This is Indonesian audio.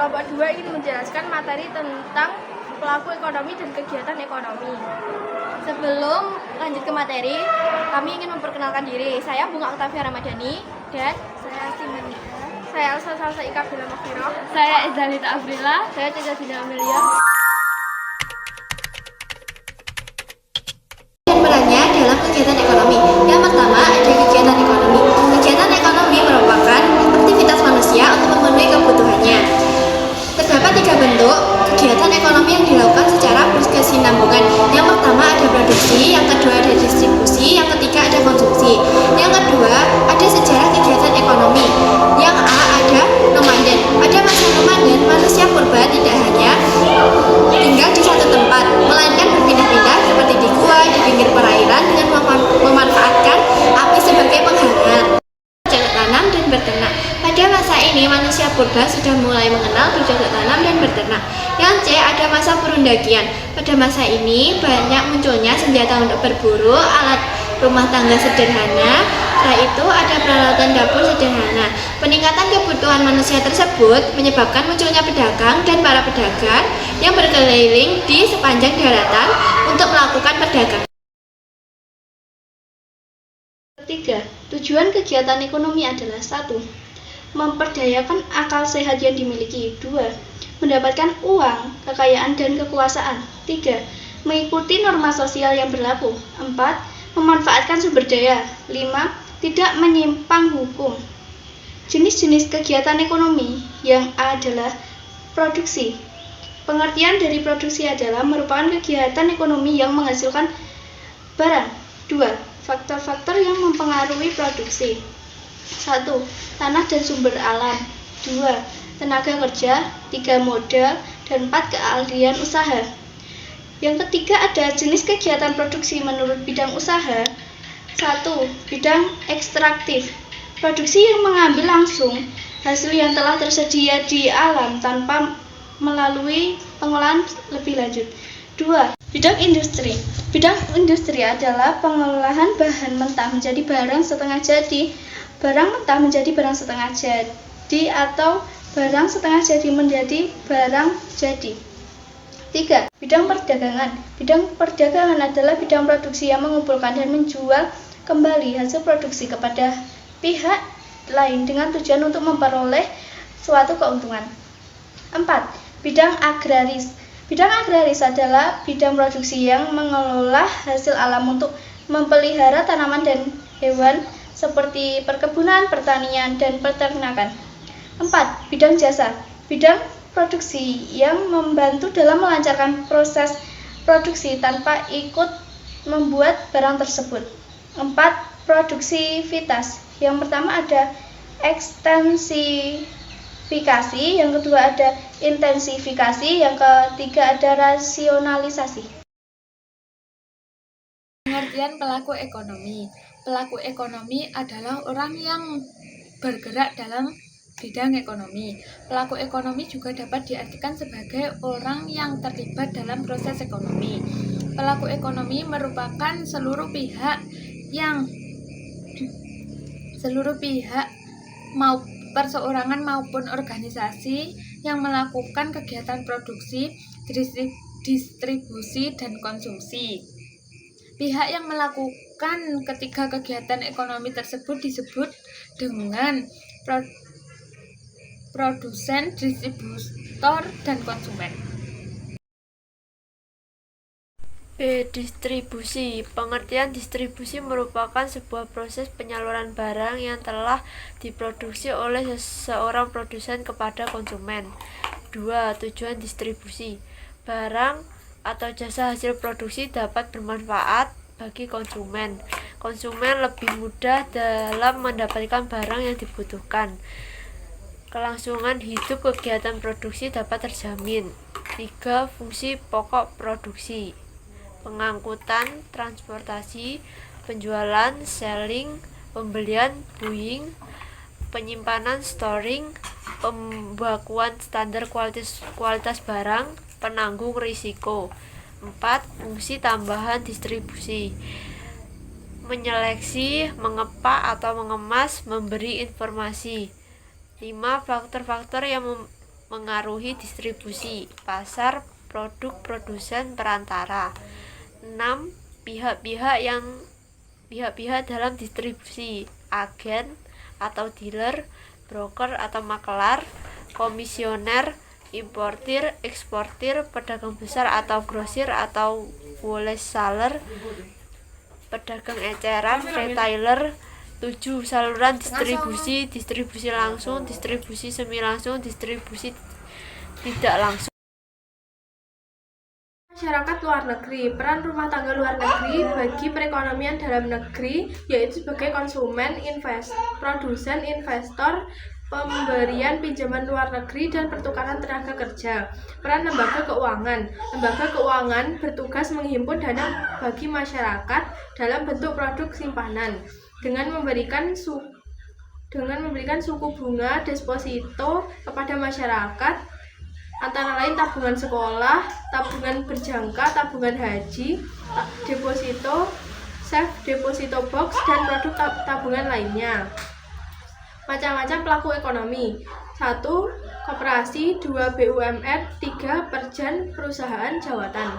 Kelompok 2 ingin menjelaskan materi tentang pelaku ekonomi dan kegiatan ekonomi. Sebelum lanjut ke materi, kami ingin memperkenalkan diri. Saya Bunga Octavia Ramadhani dan saya Simania. Saya Elsa Salsa Ika Bila Makhiroh. Saya Ezalita Afrila. Saya Caca Dina Amelia. Perannya dalam kegiatan ekonomi. Yang pertama ada kegiatan ekonomi. Kegiatan ekonomi merupakan aktivitas manusia untuk memenuhi kebutuhannya. Terdapat 3 bentuk kegiatan ekonomi yang dilakukan secara berkesinambungan. Yang pertama ada produksi, yang kedua ada distribusi, yang ketiga ada konsumsi. Yang kedua ada sejarah kegiatan ekonomi. Yang A ada nomaden. Pada masa nomaden, manusia purba tidak hanya tinggal di satu tempat, melainkan berpindah-pindah seperti di gua, di pinggir perairan dengan memanfaatkan api sebagai penghangat. Bercocok tanam dan berternak. Pada masa ini manusia purba sudah mulai mengenal bercocok tanam dan berternak. Yang C ada masa perundakian. Pada masa ini banyak munculnya senjata untuk berburu, alat rumah tangga sederhana. Setelah itu ada peralatan dapur sederhana. Peningkatan kebutuhan manusia tersebut menyebabkan munculnya pedagang dan para pedagang yang berkeliling di sepanjang daratan untuk melakukan perdagangan. Ketiga, tujuan kegiatan ekonomi adalah 1. Memperdayakan akal sehat yang dimiliki. 2. Mendapatkan uang, kekayaan, dan kekuasaan. 3. Mengikuti norma sosial yang berlaku. 4. Memanfaatkan sumber daya. 5. Tidak menyimpang hukum. Jenis-jenis kegiatan ekonomi yang A adalah produksi. Pengertian dari produksi adalah merupakan kegiatan ekonomi yang menghasilkan barang. 2. Faktor-faktor yang mempengaruhi produksi. 1. Tanah dan sumber alam. 2. Tenaga kerja. 3. Modal. Dan 4. Keahlian usaha. Yang ketiga ada jenis kegiatan produksi menurut bidang usaha. 1. Bidang ekstraktif. Produksi yang mengambil langsung hasil yang telah tersedia di alam tanpa melalui pengolahan lebih lanjut. 2. Bidang industri. Bidang industri adalah pengolahan bahan mentah menjadi barang setengah jadi, barang mentah menjadi barang setengah jadi, atau barang setengah jadi menjadi barang jadi. 3. Bidang perdagangan. Bidang perdagangan adalah bidang produksi yang mengumpulkan dan menjual kembali hasil produksi kepada pihak lain dengan tujuan untuk memperoleh suatu keuntungan. 4. Bidang agraris. Bidang agraris adalah bidang produksi yang mengelola hasil alam untuk memelihara tanaman dan hewan seperti perkebunan, pertanian, dan peternakan. 4. Bidang jasa. Bidang produksi yang membantu dalam melancarkan proses produksi tanpa ikut membuat barang tersebut. 4. Produktivitas. Yang pertama ada ekstensifikasi, yang kedua ada intensifikasi, yang ketiga ada rasionalisasi. Pengertian pelaku ekonomi. Pelaku ekonomi adalah orang yang bergerak dalam bidang ekonomi. Pelaku ekonomi juga dapat diartikan sebagai orang yang terlibat dalam proses ekonomi. Pelaku ekonomi merupakan seluruh pihak mau perseorangan maupun organisasi yang melakukan kegiatan produksi, distribusi, dan konsumsi. Pihak yang melakukan ketiga kegiatan ekonomi tersebut disebut dengan produsen, distributor, dan konsumen. B. Distribusi. Pengertian distribusi merupakan sebuah proses penyaluran barang yang telah diproduksi oleh seorang produsen kepada konsumen. 2. Tujuan distribusi. Barang atau jasa hasil produksi dapat bermanfaat bagi konsumen. Konsumen lebih mudah dalam mendapatkan barang yang dibutuhkan. Kelangsungan hidup kegiatan produksi dapat terjamin. 3. Fungsi pokok produksi. Pengangkutan, transportasi, penjualan, selling, pembelian, buying, penyimpanan, storing, pembakuan standar kualitas barang, penanggung risiko. 4. Fungsi tambahan distribusi. Menyeleksi, mengepak atau mengemas, memberi informasi. 5. Faktor-faktor yang mengaruhi distribusi, pasar, produk, produsen, perantara. 6. Pihak-pihak dalam distribusi, agen atau dealer, broker atau makelar, komisioner, importir, eksportir, pedagang besar atau grosir atau wholesaler, pedagang eceran, retailer. 7. Saluran distribusi, distribusi langsung, distribusi semi langsung, distribusi tidak langsung. Masyarakat luar negeri, peran rumah tangga luar negeri bagi perekonomian dalam negeri yaitu sebagai konsumen, produsen, investor, pemberian pinjaman luar negeri, dan pertukaran tenaga kerja. Peran lembaga keuangan. Lembaga keuangan bertugas menghimpun dana bagi masyarakat dalam bentuk produk simpanan dengan memberikan suku bunga deposito kepada masyarakat, antara lain tabungan sekolah, tabungan berjangka, tabungan haji, deposito, safe deposito box, dan produk tabungan lainnya. Macam-macam pelaku ekonomi. 1. Koperasi, 2. BUMN, 3. Perjan, perusahaan, jawatan.